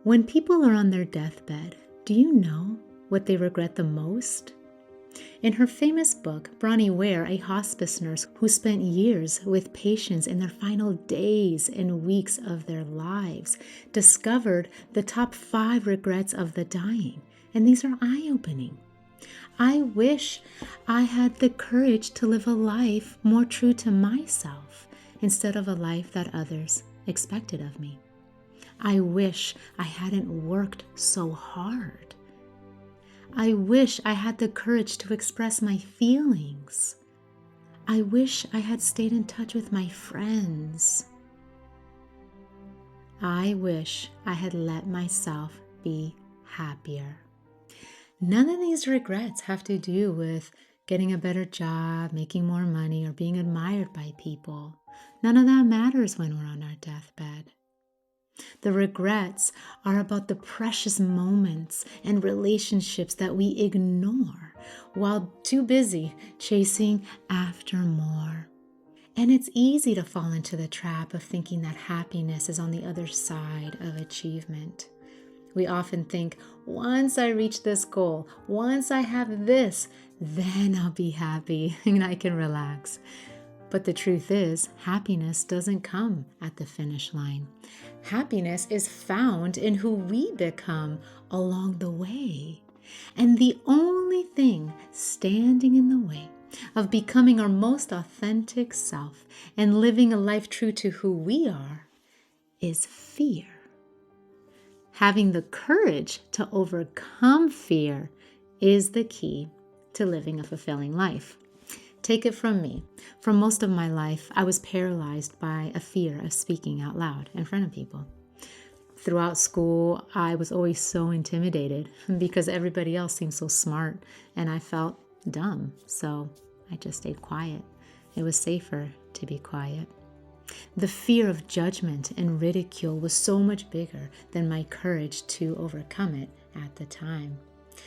When people are on their deathbed, do you know what they regret the most? In her famous book, Bronnie Ware, a hospice nurse who spent years with patients in their final days and weeks of their lives, discovered the top 5 regrets of the dying. And these are eye-opening. I wish I had the courage to live a life more true to myself instead of a life that others expected of me. I wish I hadn't worked so hard. I wish I had the courage to express my feelings. I wish I had stayed in touch with my friends. I wish I had let myself be happier. None of these regrets have to do with getting a better job, making more money, or being admired by people. None of that matters when we're on our deathbed. The regrets are about the precious moments and relationships that we ignore while too busy chasing after more. And it's easy to fall into the trap of thinking that happiness is on the other side of achievement. We often think, once I reach this goal, once I have this, then I'll be happy and I can relax. But the truth is, happiness doesn't come at the finish line. Happiness is found in who we become along the way. And the only thing standing in the way of becoming our most authentic self and living a life true to who we are is fear. Having the courage to overcome fear is the key to living a fulfilling life. Take it from me. For most of my life, I was paralyzed by a fear of speaking out loud in front of people. Throughout school, I was always so intimidated because everybody else seemed so smart and I felt dumb. So I just stayed quiet. It was safer to be quiet. The fear of judgment and ridicule was so much bigger than my courage to overcome it at the time.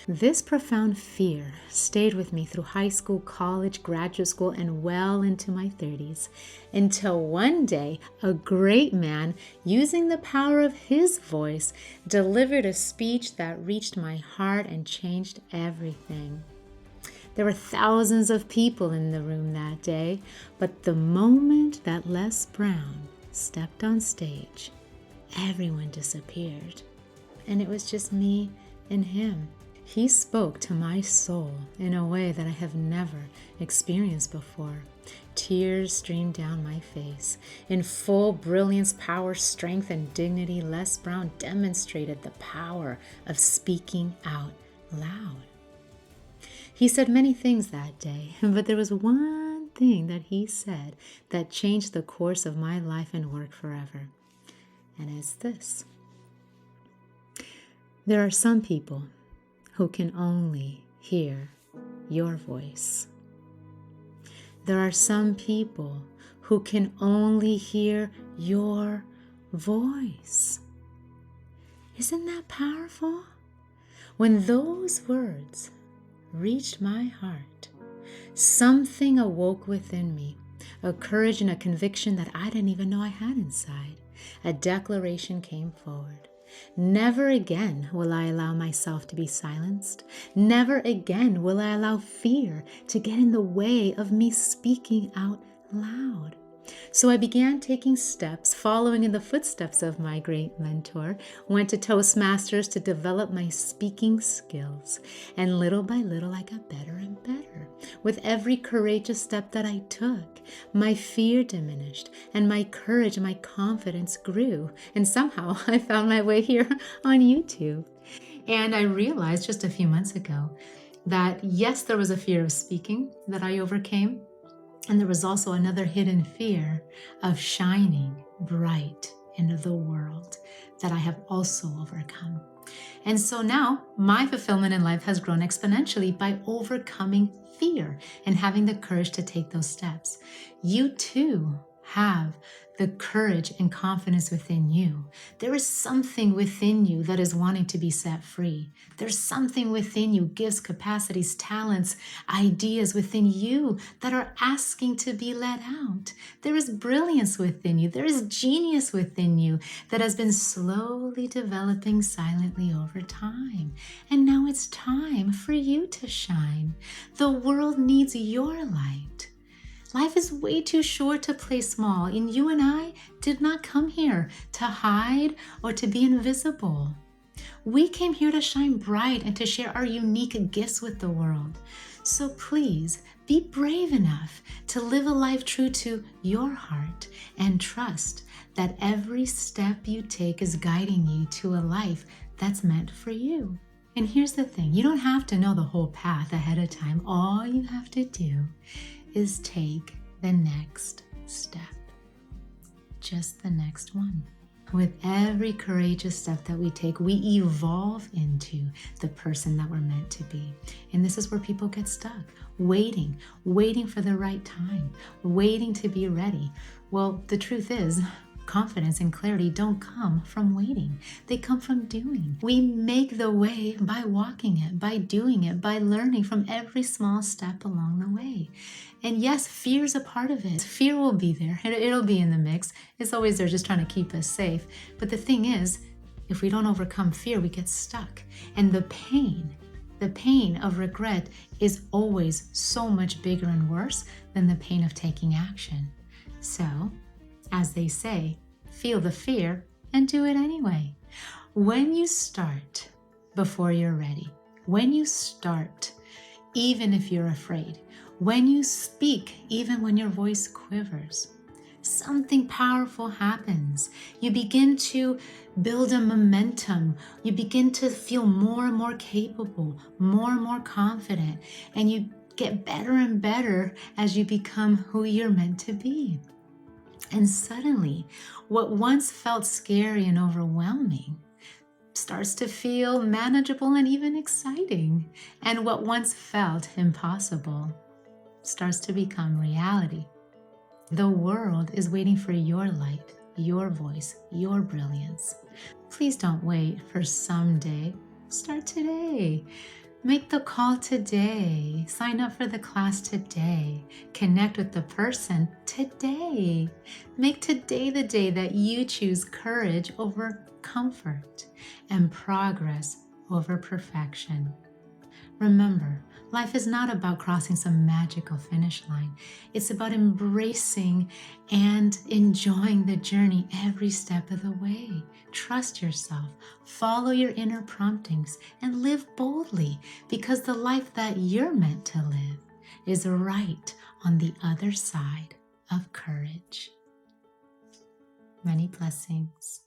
This profound fear stayed with me through high school, college, graduate school, and well into my 30s, until one day a great man, using the power of his voice, delivered a speech that reached my heart and changed everything. There were thousands of people in the room that day, but the moment that Les Brown stepped on stage, everyone disappeared, and it was just me and him. He spoke to my soul in a way that I have never experienced before. Tears streamed down my face. In full brilliance, power, strength, and dignity, Les Brown demonstrated the power of speaking out loud. He said many things that day, but there was one thing that he said that changed the course of my life and work forever. And it's this. There are some people who can only hear your voice. There are some people who can only hear your voice. Isn't that powerful? When those words reached my heart, something awoke within me, a courage and a conviction that I didn't even know I had inside. A declaration came forward. Never again will I allow myself to be silenced. Never again will I allow fear to get in the way of me speaking out loud. So I began taking steps, following in the footsteps of my great mentor, went to Toastmasters to develop my speaking skills. And little by little, I got better and better. With every courageous step that I took, my fear diminished and my courage and my confidence grew. And somehow I found my way here on YouTube. And I realized just a few months ago that yes, there was a fear of speaking that I overcame. And there was also another hidden fear of shining bright into the world that I have also overcome. And so now my fulfillment in life has grown exponentially by overcoming fear and having the courage to take those steps. You too have the courage and confidence within you. There is something within you that is wanting to be set free. There's something within you, gifts, capacities, talents, ideas within you that are asking to be let out. There is brilliance within you. There is genius within you that has been slowly developing silently over time. And now it's time for you to shine. The world needs your light. Life is way too short to play small, and you and I did not come here to hide or to be invisible. We came here to shine bright and to share our unique gifts with the world. So please be brave enough to live a life true to your heart and trust that every step you take is guiding you to a life that's meant for you. And here's the thing, you don't have to know the whole path ahead of time. All you have to do is take the next step. Just the next one. With every courageous step that we take, we evolve into the person that we're meant to be. And this is where people get stuck, waiting for the right time, waiting to be ready. Well, the truth is, confidence and clarity don't come from waiting. They come from doing. We make the way by walking it, by doing it, by learning from every small step along the way. And yes, fear is a part of it. Fear will be there. It'll be in the mix. It's always there just trying to keep us safe. But the thing is, if we don't overcome fear, we get stuck. And the pain of regret is always so much bigger and worse than the pain of taking action. So, as they say, feel the fear and do it anyway. When you start before you're ready, when you start, even if you're afraid, when you speak, even when your voice quivers, something powerful happens. You begin to build a momentum. You begin to feel more and more capable, more and more confident, and you get better and better as you become who you're meant to be. And suddenly, what once felt scary and overwhelming starts to feel manageable and even exciting. And what once felt impossible starts to become reality. The world is waiting for your light, your voice, your brilliance. Please don't wait for someday. Start today. Make the call today. Sign up for the class today. Connect with the person today. Make today the day that you choose courage over comfort and progress over perfection. Remember, life is not about crossing some magical finish line. It's about embracing and enjoying the journey every step of the way. Trust yourself, follow your inner promptings, and live boldly, because the life that you're meant to live is right on the other side of courage. Many blessings.